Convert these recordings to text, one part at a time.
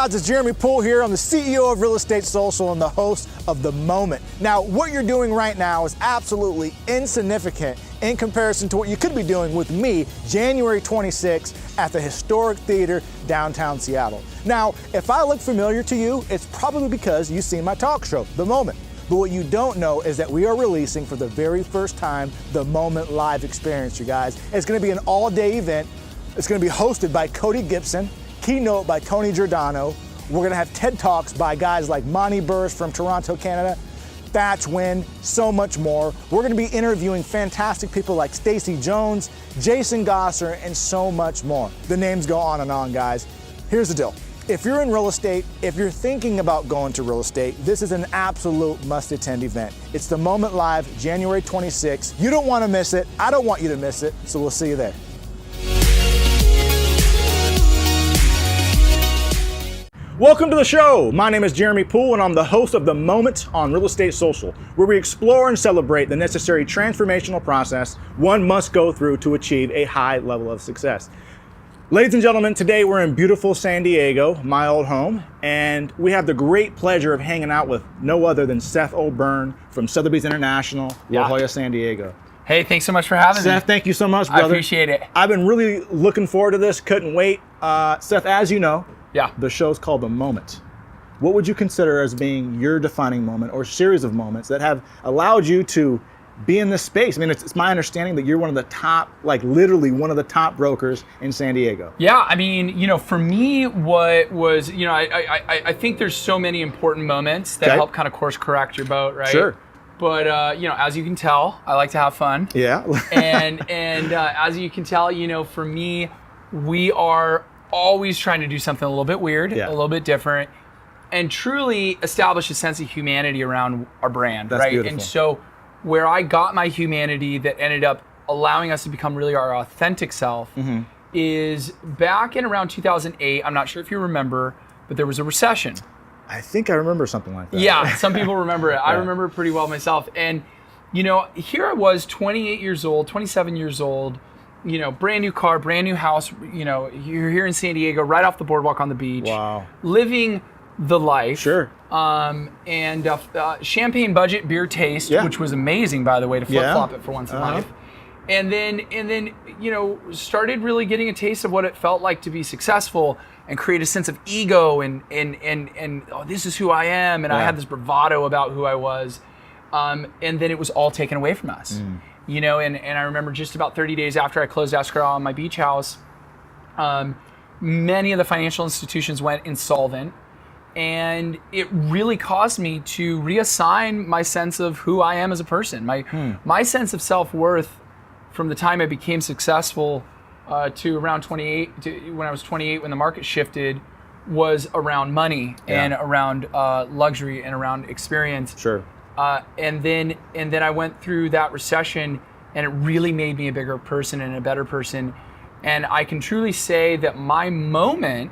guys, it's Jeremy Poole here. I'm the CEO of Real Estate Social and the host of The Moment. Now, what you're doing right now is absolutely insignificant in comparison to what you could be doing with me January 26th at the Historic Theater downtown Seattle. Now, if I look familiar to you, it's probably because you've seen my talk show, The Moment. But what you don't know is that we are releasing for the very first time The Moment live experience, you guys. It's gonna be an all-day event. It's gonna be hosted by Cody Gibson, keynote by Tony Giordano. We're gonna have TED Talks by guys like Monty Burrs from Toronto, Canada, Thatch Wynn, so much more. We're gonna be interviewing fantastic people like Stacey Jones, Jason Gosser, and so much more. The names go on and on, guys. Here's the deal. If you're in real estate, if you're thinking about going to real estate, this is an absolute must-attend event. It's The Moment Live, January 26th. You don't wanna miss it. I don't want you to miss it, so we'll see you there. Welcome to the show. My name is Jeremy Poole and I'm the host of The Moment on Real Estate Social, where we explore and celebrate the necessary transformational process one must go through to achieve a high level of success. Ladies and gentlemen, today we're in beautiful San Diego, my old home, and we have the great pleasure of hanging out with no other than Seth O Byrne from Sotheby's International, La Jolla, San Diego. Hey, thanks so much for having me. Seth, thank you so much, brother. I appreciate it. I've been really looking forward to this, couldn't wait. Seth, as you know, the show's called The Moment. What would you consider as being your defining moment or series of moments that have allowed you to be in this space? I mean, it's my understanding that you're one of the top, like literally one of the top brokers in San Diego. Yeah, I mean, for me, what was, I think there's so many important moments that help kind of course correct your boat, right? Sure. But, as you can tell, I like to have fun. Yeah. and as you can tell, for me, we are always trying to do something a little bit weird, a little bit different, and truly establish a sense of humanity around our brand, That's right? Beautiful. And so where I got my humanity that ended up allowing us to become really our authentic self is back in around 2008. I'm not sure if you remember, but there was a recession. I think I remember something like that. Yeah, some people remember it. I remember it pretty well myself. And, here I was, 28 years old, 27 years old, brand new car, brand new house, you're here in San Diego, right off the boardwalk on the beach. Wow. Living the life. Sure. And champagne budget beer taste, which was amazing, by the way, to flip-flop it for once in life. And then, started really getting a taste of what it felt like to be successful and create a sense of ego and oh, this is who I am. And I had this bravado about who I was. And then it was all taken away from us. And I remember just about 30 days after I closed escrow on my beach house, many of the financial institutions went insolvent. And it really caused me to reassign my sense of who I am as a person. My sense of self-worth from the time I became successful to around 28, when I was 28, when the market shifted, was around money and around luxury and around experience. Sure. And then I went through that recession, and it really made me a bigger person and a better person. And I can truly say that my moment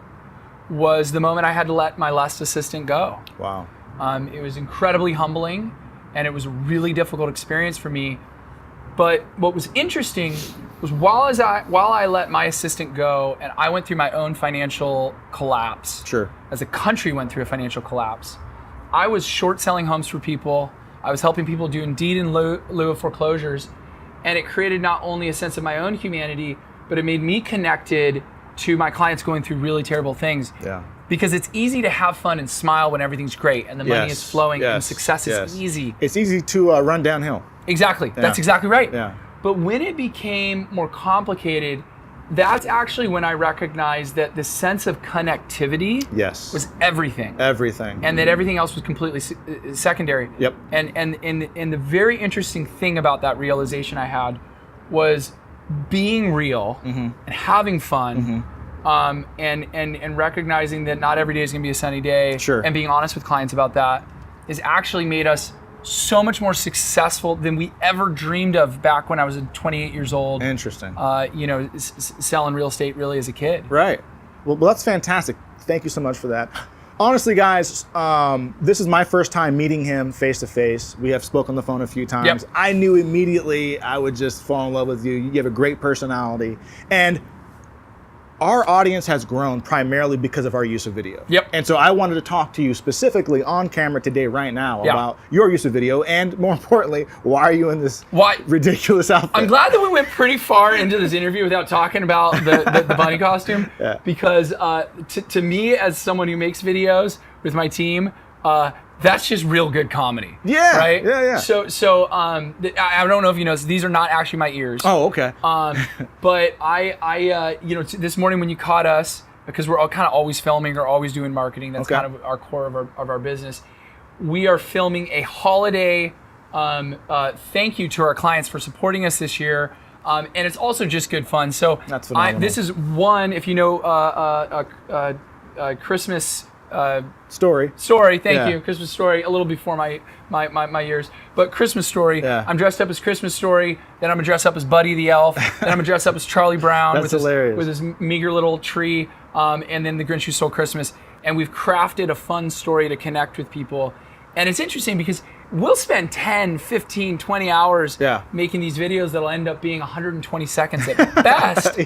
was the moment I had to let my last assistant go. Wow. It was incredibly humbling, and it was a really difficult experience for me. But what was interesting was while I let my assistant go, and I went through my own financial collapse. Sure. As the country went through a financial collapse, I was short selling homes for people. I was helping people do indeed in lieu of foreclosures. And it created not only a sense of my own humanity, but it made me connected to my clients going through really terrible things. Yeah. Because it's easy to have fun and smile when everything's great and the money is flowing and success is easy. It's easy to run downhill. Exactly. That's exactly right. Yeah. But when it became more complicated, that's actually when I recognized that the sense of connectivity was everything. Everything. And that everything else was completely secondary. Yep. And the very interesting thing about that realization I had was being real and having fun and recognizing that not every day is going to be a sunny day. Sure. And being honest with clients about that has actually made us so much more successful than we ever dreamed of back when I was 28 years old. Interesting. Selling real estate really as a kid. Right. Well, that's fantastic. Thank you so much for that. Honestly, guys, this is my first time meeting him face to face. We have spoken on the phone a few times. Yep. I knew immediately I would just fall in love with you. You have a great personality. And our audience has grown primarily because of our use of video. Yep. And so I wanted to talk to you specifically on camera today, right now, about your use of video, and more importantly, why are you in this ridiculous outfit? I'm glad that we went pretty far into this interview without talking about the bunny costume, because to me, as someone who makes videos with my team, that's just real good comedy. Yeah. Right? Yeah. So I don't know if you know, these are not actually my ears. Oh, okay. But I this morning when you caught us, because we're all kind of always filming or always doing marketing, that's kind of our core of our business. We are filming a holiday thank you to our clients for supporting us this year. And it's also just good fun. So that's phenomenal. This is one, if you know, Christmas Story. Thank you. Christmas Story, a little before my years. But Christmas Story, I'm dressed up as Christmas Story, then I'm gonna dress up as Buddy the Elf, then I'm gonna dress up as Charlie Brown with his meager little tree, and then the Grinch Who Stole Christmas. And we've crafted a fun story to connect with people. And it's interesting because we'll spend 10, 15, 20 hours making these videos that'll end up being 120 seconds at best.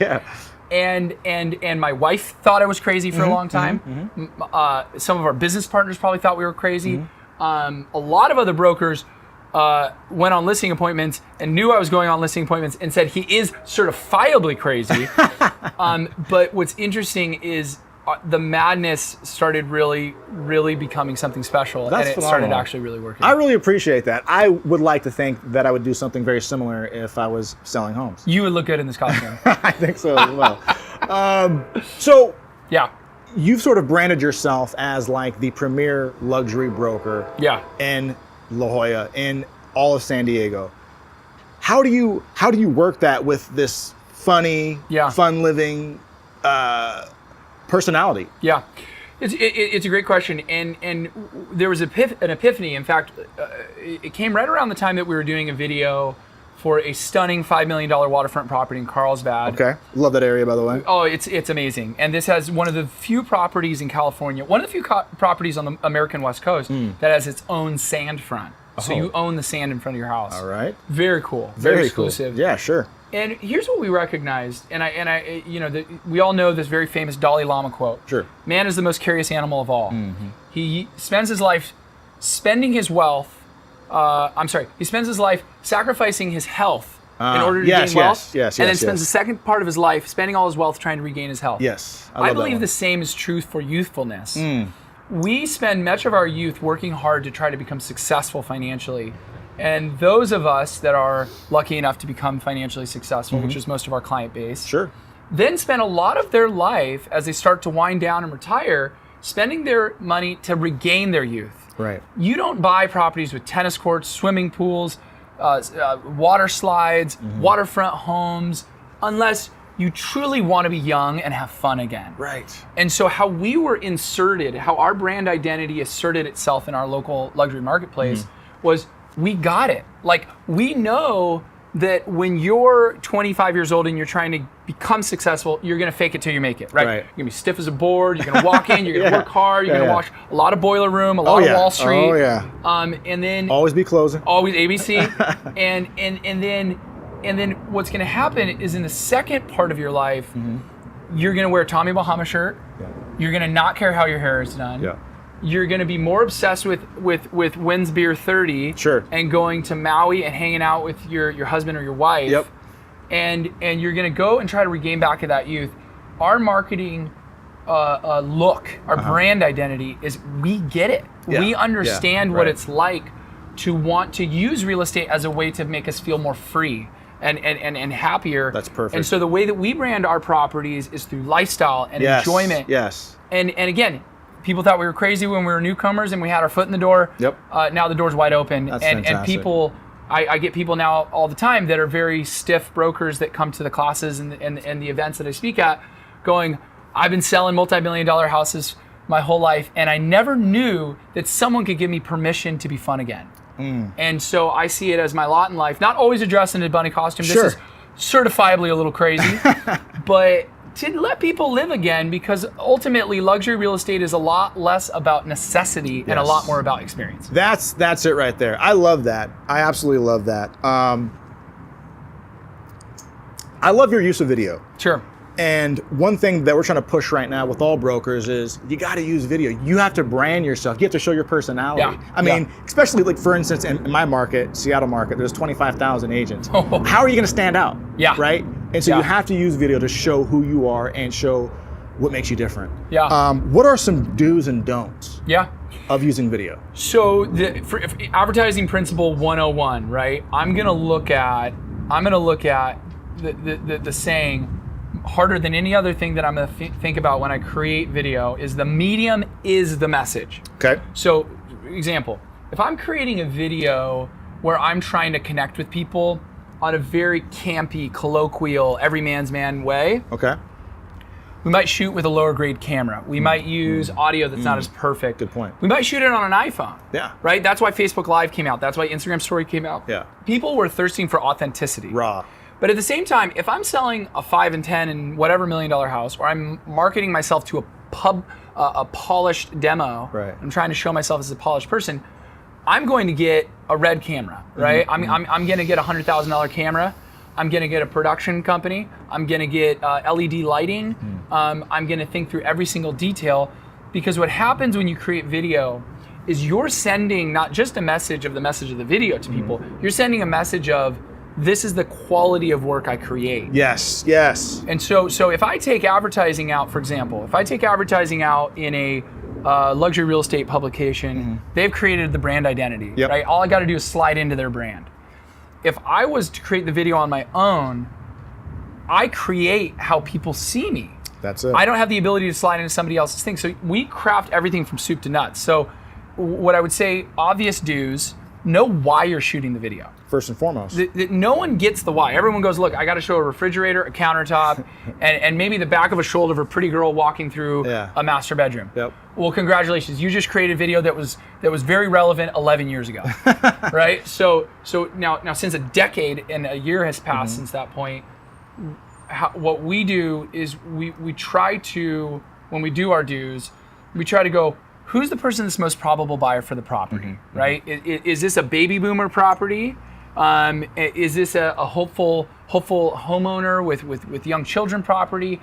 And my wife thought I was crazy for a long time. Some of our business partners probably thought we were crazy. A lot of other brokers went on listing appointments and knew I was going on listing appointments and said he is certifiably crazy. But what's interesting is the madness started really becoming something special. That's and it started actually really working. I really appreciate that. I would like to think that I would do something very similar if I was selling homes. You would look good in this costume. I think so as well. So you've sort of branded yourself as like the premier luxury broker in La Jolla, in all of San Diego. How do you work that with this funny, fun living personality? Yeah, it's a great question, and there was an epiphany. In fact, it came right around the time that we were doing a video for a stunning $5 million waterfront property in Carlsbad. Okay, love that area, by the way. Oh, it's amazing, and this has one of the few properties in California, one of the few properties on the American West Coast that has its own sand front. So you own the sand in front of your house. All right. Very cool. Very exclusive. Cool. Yeah, sure. And here's what we recognized, we all know this very famous Dalai Lama quote. Sure. Man is the most curious animal of all. He spends his life spending his wealth. He spends his life sacrificing his health in order to gain wealth. And then spends the second part of his life spending all his wealth trying to regain his health. Yes. I believe the same is true for youthfulness. We spend much of our youth working hard to try to become successful financially. And those of us that are lucky enough to become financially successful, which is most of our client base, then spend a lot of their life as they start to wind down and retire, spending their money to regain their youth. Right. You don't buy properties with tennis courts, swimming pools, water slides, waterfront homes, unless you truly want to be young and have fun again. Right. And so how we were inserted, how our brand identity asserted itself in our local luxury marketplace was we got it. Like, we know that when you're 25 years old and you're trying to become successful, you're going to fake it till you make it, right? You're going to be stiff as a board, you're going to walk in, you're going to work hard, you're going to watch a lot of Boiler Room, a lot of Wall Street. And then always be closing. Always ABC. and then what's going to happen is in the second part of your life, you're going to wear a Tommy Bahama shirt. You're going to not care how your hair is done. You're going to be more obsessed with Wins Beer 30 and going to Maui and hanging out with your husband or your wife. And you're going to go and try to regain back of that youth. Our marketing look, our brand identity is we get it. We understand what it's like to want to use real estate as a way to make us feel more free and happier. That's perfect. And so the way that we brand our properties is through lifestyle and enjoyment. And again, people thought we were crazy when we were newcomers and we had our foot in the door. Now the door's wide open. And people, I get people now all the time that are very stiff brokers that come to the classes and the events that I speak at going, I've been selling multi-million-dollar houses my whole life and I never knew that someone could give me permission to be fun again. And so I see it as my lot in life, not always dressed in a bunny costume. This is certifiably a little crazy, but to let people live again, because ultimately luxury real estate is a lot less about necessity and a lot more about experience. That's it right there. I love that. I absolutely love that. I love your use of video. Sure. And one thing that we're trying to push right now with all brokers is you got to use video. You have to brand yourself. You have to show your personality. Yeah. I mean, especially like, for instance, in my market, Seattle market, there's 25,000 agents. How are you going to stand out? Yeah. Right? And so you have to use video to show who you are and show what makes you different. Yeah. What are some do's and don'ts of using video? So for advertising principle 101, right? I'm going to look at the saying, harder than any other thing that I'm going to think about when I create video, is the medium is the message. Okay. So, example, if I'm creating a video where I'm trying to connect with people on a very campy, colloquial, every man's man way, okay, we might shoot with a lower grade camera. We might use audio that's not as perfect. Good point. We might shoot it on an iPhone. Yeah. Right? That's why Facebook Live came out. That's why Instagram Story came out. Yeah. People were thirsting for authenticity. Raw. But at the same time, if I'm selling a 5 and 10 and whatever $1 million house, or I'm marketing myself to a polished demo, right, I'm trying to show myself as a polished person, I'm going to get a red camera, right? I'm going to get a $100,000 camera. I'm going to get a production company. I'm going to get LED lighting. I'm going to think through every single detail, because what happens when you create video is you're sending not just a message of the video to people, you're sending a message of, this is the quality of work I create. Yes, yes. And so if I take advertising out, for example, if I take advertising out in a luxury real estate publication, they've created the brand identity, right? All I got to do is slide into their brand. If I was to create the video on my own, I create how people see me. That's it. I don't have the ability to slide into somebody else's thing. So we craft everything from soup to nuts. So what I would say, obvious do's, know why you're shooting the video. First and foremost. No one gets the why. Everyone goes, look, I got to show a refrigerator, a countertop, and maybe the back of a shoulder of a pretty girl walking through a master bedroom. Yep. Well, congratulations. You just created a video that was very relevant 11 years ago, right? So now since a decade and a year has passed since that point, what we do is we try to, when we do our do's, we try to go, who's the person that's most probable buyer for the property, right? Is this a baby boomer property? Is this a hopeful homeowner with young children property?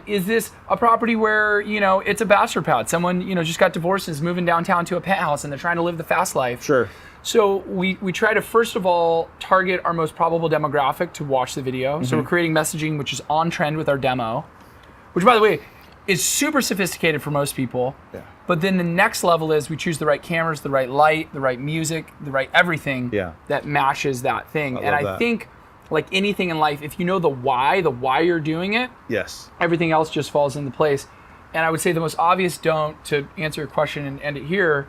Is this a property where, it's a bachelor pad? Someone, just got divorced and is moving downtown to a penthouse and they're trying to live the fast life. Sure. So we try to, first of all, target our most probable demographic to watch the video. So we're creating messaging which is on trend with our demo, which, by the way, is super sophisticated for most people. Yeah. But then the next level is we choose the right cameras, the right light, the right music, the right everything that matches that thing. I think, like anything in life, if you know the why you're doing it, everything else just falls into place. And I would say the most obvious don't, to answer your question and end it here,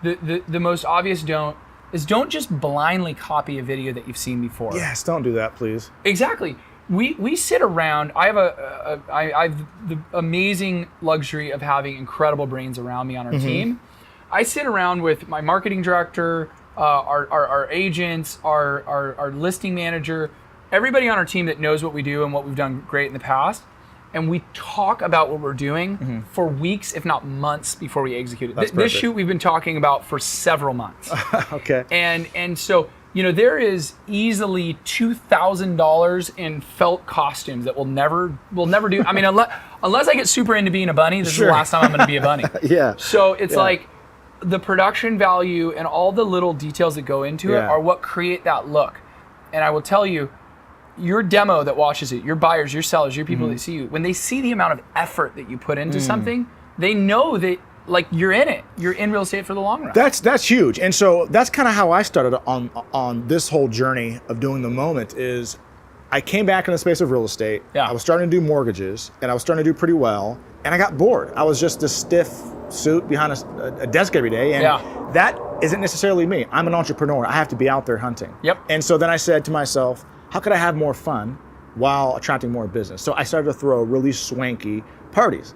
the most obvious don't is don't just blindly copy a video that you've seen before. Yes, don't do that, please. Exactly. We sit around. I have the amazing luxury of having incredible brains around me on our team. I sit around with my marketing director, our agents, our listing manager, everybody on our team that knows what we do and what we've done great in the past. And we talk about what we're doing for weeks, if not months, before we execute it. This shoot we've been talking about for several months. Okay. And so, there is easily $2,000 in felt costumes that we'll never do. I mean, unless I get super into being a bunny, this is the last time I'm going to be a bunny. So it's like the production value and all the little details that go into it are what create that look. And I will tell you, your demo that watches it, your buyers, your sellers, your people that see you, when they see the amount of effort that you put into something, they know that, like, you're in it. You're in real estate for the long run. That's huge. And so that's kind of how I started on this whole journey of doing the moment. Is I came back in the space of real estate. I was starting to do mortgages, and I was starting to do pretty well, and I got bored. I was just this stiff suit behind a desk every day, and that isn't necessarily me. I'm an entrepreneur. I have to be out there hunting. And so then I said to myself, how could I have more fun while attracting more business? So I started to throw really swanky parties.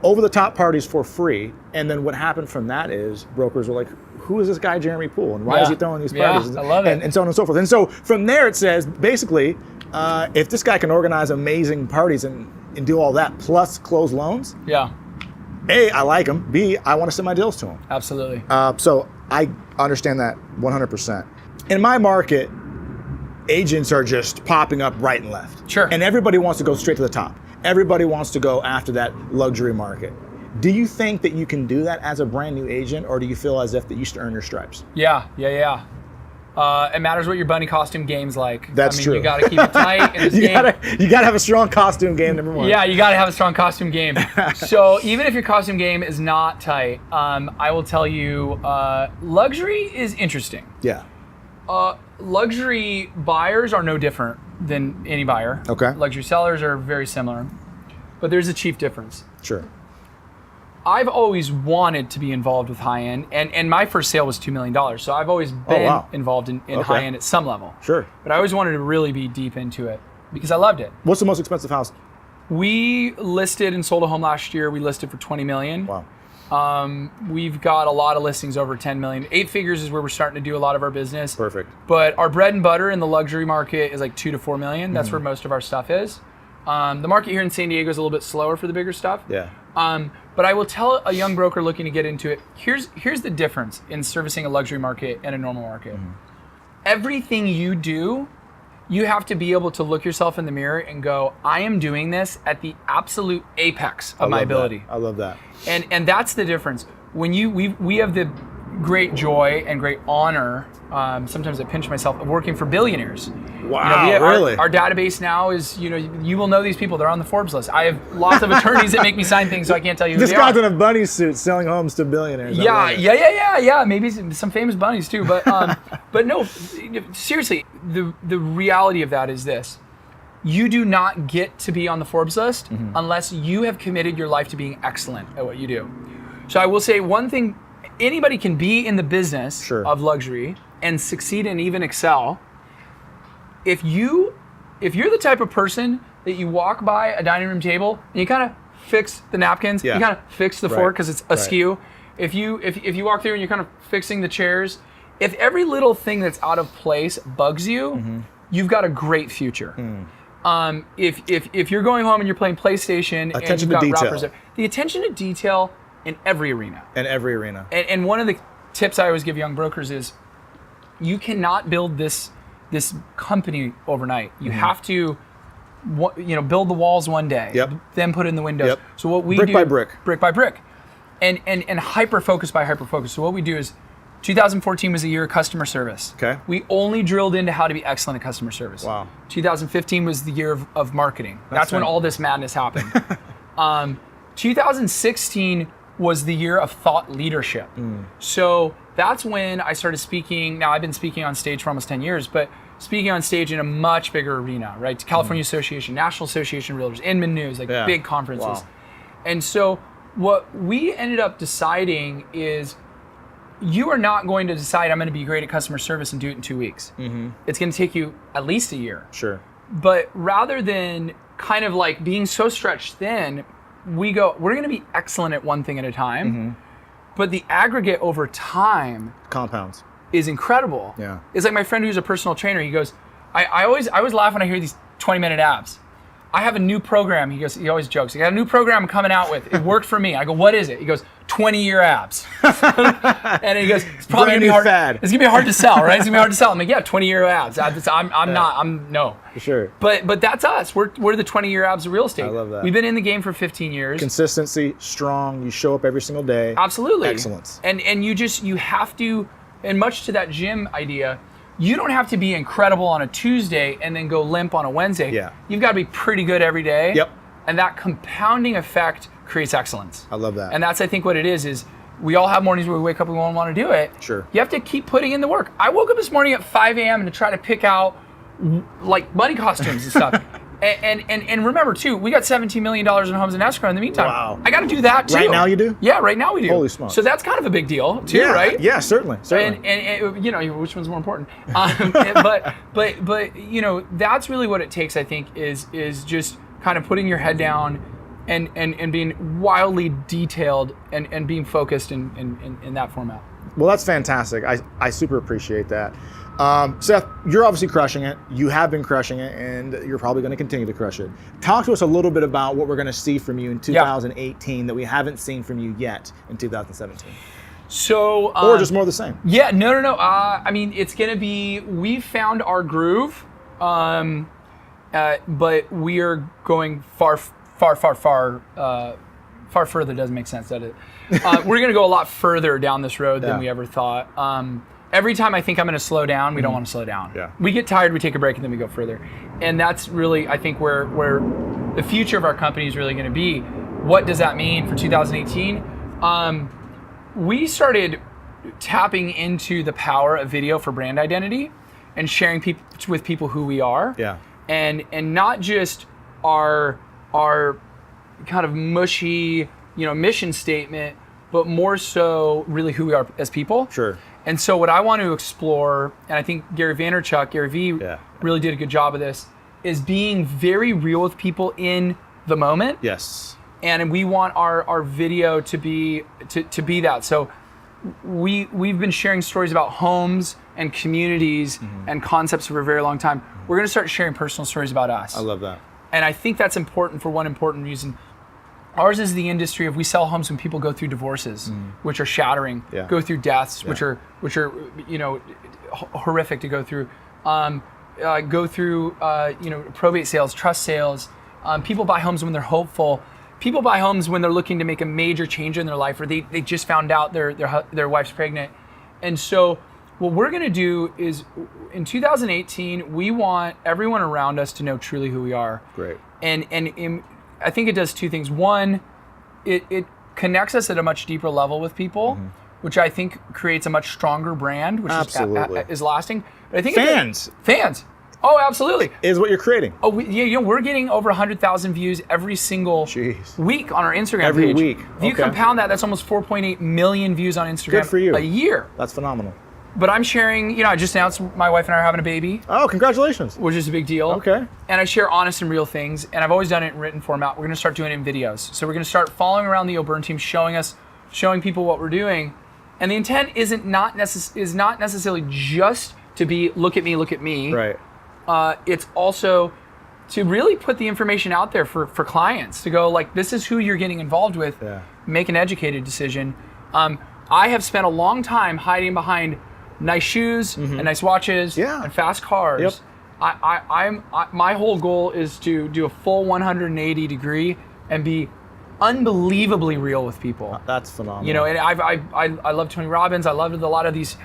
Over the top parties for free. And then what happened from that is brokers were like, who is this guy Jeremy Poole? And why is he throwing these parties? I love it. And so on and so forth. And so from there it says, basically, if this guy can organize amazing parties and do all that plus close loans, A, I like him. B, I want to send my deals to him. Absolutely. So I understand that 100%. In my market, agents are just popping up right and left. Sure. And everybody wants to go straight to the top. Everybody wants to go after that luxury market. Do you think that you can do that as a brand new agent, or do you feel as if that you should earn your stripes? Yeah. It matters what your bunny costume game's like. That's true. You got to keep it tight in this game. You got to have a strong costume game, number one. Yeah, you got to have a strong costume game. So even if your costume game is not tight, I will tell you, luxury is interesting. Yeah. Luxury buyers are no different than any buyer. Okay. Luxury sellers are very similar, but there's a chief difference. Sure. I've always wanted to be involved with high end, and my first sale was $2 million. So I've always been involved in high end at some level. Sure. But I always wanted to really be deep into it because I loved it. What's the most expensive house? We listed and sold a home last year. We listed for $20 million. Wow. We've got a lot of listings over $10 million. 8 figures is where we're starting to do a lot of our business. Perfect. But our bread and butter in the luxury market is like $2 to $4 million. That's where most of our stuff is. The market here in San Diego is a little bit slower for the bigger stuff. Yeah. But I will tell a young broker looking to get into it, here's the difference in servicing a luxury market and a normal market. Everything you do, you have to be able to look yourself in the mirror and go, I am doing this at the absolute apex of my ability. I love that. And that's the difference. When we have the great joy and great honor, sometimes I pinch myself, of working for billionaires. Wow, really? Our database now is, you will know these people. They're on the Forbes list. I have lots of attorneys that make me sign things, so I can't tell you who This they guy's are. in a bunny suit selling homes to billionaires. Yeah. Maybe some famous bunnies too, but but no, seriously, the reality of that is this. You do not get to be on the Forbes list unless you have committed your life to being excellent at what you do. So I will say one thing, anybody can be in the business of luxury and succeed and even excel. If you're the type of person that you walk by a dining room table and you kind of fix the napkins, you kind of fix the fork because it's askew. If you walk through and you're kind of fixing the chairs, if every little thing that's out of place bugs you, you've got a great future. If you're going home and you're playing PlayStation and you've got wrappers, the attention to detail in every arena. And one of the tips I always give young brokers is you cannot build this company overnight. You have to build the walls one day, then put in the windows. So what we do, brick by brick, and hyper focus by hyper focus. So what we do is 2014 was a year of customer service. Okay. We only drilled into how to be excellent at customer service. Wow. 2015 was the year of marketing. That's when all this madness happened. 2016 was the year of thought leadership. So that's when I started speaking. Now I've been speaking on stage for almost 10 years, but speaking on stage in a much bigger arena, right? California Association, National Association of Realtors, Inman News, big conferences. Wow. And so what we ended up deciding is you are not going to decide I'm going to be great at customer service and do it in 2 weeks. It's going to take you at least a year. Sure. But rather than kind of like being so stretched thin, we're going to be excellent at one thing at a time. But the aggregate over time compounds is incredible. Yeah. It's like my friend who's a personal trainer. He goes, I always laugh when I hear these 20-minute abs. I have a new program. He always jokes. I got a new program I'm coming out with. It worked for me. I go, what is it? He goes, 20-year abs. And he goes, it's probably gonna be hard. It's gonna be hard to sell, right? It's gonna be hard to sell. I'm like, yeah, 20-year abs. No. For sure. But that's us. We're the 20-year abs of real estate. I love that. We've been in the game for 15 years. Consistency, strong. You show up every single day. Absolutely. Excellence. And you have to, and much to that gym idea, you don't have to be incredible on a Tuesday and then go limp on a Wednesday. Yeah. You've got to be pretty good every day. Yep. And that compounding effect creates excellence. I love that. And that's, I think, what it is we all have mornings where we wake up and we want to do it. Sure. You have to keep putting in the work. I woke up this morning at 5 a.m. to try to pick out like bunny costumes and stuff. And remember too, we got $17 million in homes in escrow in the meantime. Wow. I got to do that too. Right now you do? Yeah, right now we do. Holy smokes. So that's kind of a big deal too, right? Yeah, certainly. And you know, which one's more important? But you know, that's really what it takes, I think, is just kind of putting your head down and being wildly detailed and being focused in that format. Well, that's fantastic. I super appreciate that. Seth, you're obviously crushing it. You have been crushing it, and you're probably going to continue to crush it. Talk to us a little bit about what we're going to see from you in 2018 that we haven't seen from you yet in 2017. So, or just more of the same. Yeah, no. I mean, it's going to be, we found our groove, but we are going far further doesn't make sense, does it? We're going to go a lot further down this road than we ever thought. Every time I think I'm going to slow down, we don't want to slow down. Yeah. We get tired, we take a break, and then we go further. And that's really, I think, where the future of our company is really going to be. What does that mean for 2018? We started tapping into the power of video for brand identity and sharing with people who we are. Yeah. And not just our kind of mushy, mission statement, but more so really who we are as people. Sure. And so what I want to explore, and I think Gary V really did a good job of this, is being very real with people in the moment. Yes. And we want our video to be that. So we've been sharing stories about homes and communities and concepts for a very long time. We're going to start sharing personal stories about us. I love that. And I think that's important for one important reason. Ours is the industry of we sell homes when people go through divorces, which are shattering, go through deaths, which are horrific to go through, go through probate sales, trust sales. People buy homes when they're hopeful. People buy homes when they're looking to make a major change in their life, or they just found out their wife's pregnant. And so what we're going to do is in 2018, we want everyone around us to know truly who we are. Great. And I think it does two things. One, it connects us at a much deeper level with people, which I think creates a much stronger brand, which is lasting. But I think fans. Oh, absolutely. Is what you're creating. Oh, we're getting over 100,000 views every single week on our Instagram page. Every week. If you compound that, that's almost 4.8 million views on Instagram. Good for you. A year. That's phenomenal. But I'm sharing, I just announced my wife and I are having a baby. Oh, congratulations. Which is a big deal. Okay. And I share honest and real things, and I've always done it in written format. We're going to start doing it in videos. So we're going to start following around the O Byrne team, showing people what we're doing. And the intent is not necessarily just to be look at me. Right. It's also to really put the information out there for clients to go like, this is who you're getting involved with. Yeah. Make an educated decision. I have spent a long time hiding behind nice shoes and nice watches and fast cars. Yep. My whole goal is to do a full 180 degree and be unbelievably real with people. That's phenomenal. And I love Tony Robbins. I love a lot of these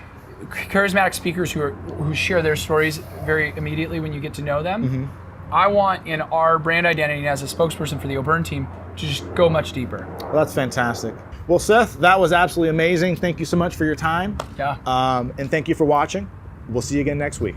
charismatic speakers who share their stories very immediately when you get to know them. I want in our brand identity as a spokesperson for the O Byrne team to just go much deeper. Well, that's fantastic. Well, Seth, that was absolutely amazing. Thank you so much for your time. Yeah. And thank you for watching. We'll see you again next week.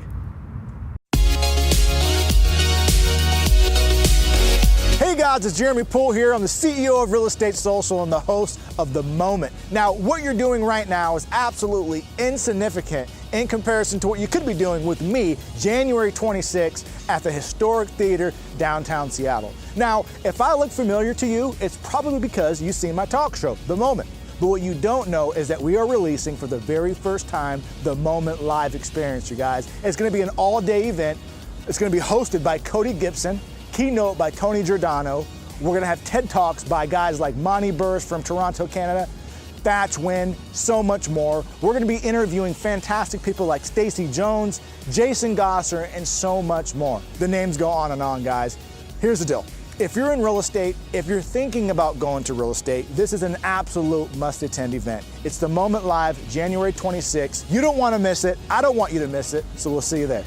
Hey guys, it's Jeremy Poole here. I'm the CEO of Real Estate Social and the host of The Moment. Now, what you're doing right now is absolutely insignificant in comparison to what you could be doing with me January 26th at the Historic Theater downtown Seattle. Now, if I look familiar to you, it's probably because you've seen my talk show, The Moment. But what you don't know is that we are releasing for the very first time The Moment live experience, you guys. It's going to be an all-day event. It's going to be hosted by Cody Gibson, keynote by Tony Giordano. We're going to have TED Talks by guys like Monty Burrs from Toronto, Canada, Thatch Wynn, so much more. We're going to be interviewing fantastic people like Stacey Jones, Jason Gosser, and so much more. The names go on and on, guys. Here's the deal. If you're in real estate, if you're thinking about going to real estate, this is an absolute must-attend event. It's The Moment Live, January 26th. You don't want to miss it. I don't want you to miss it, so we'll see you there.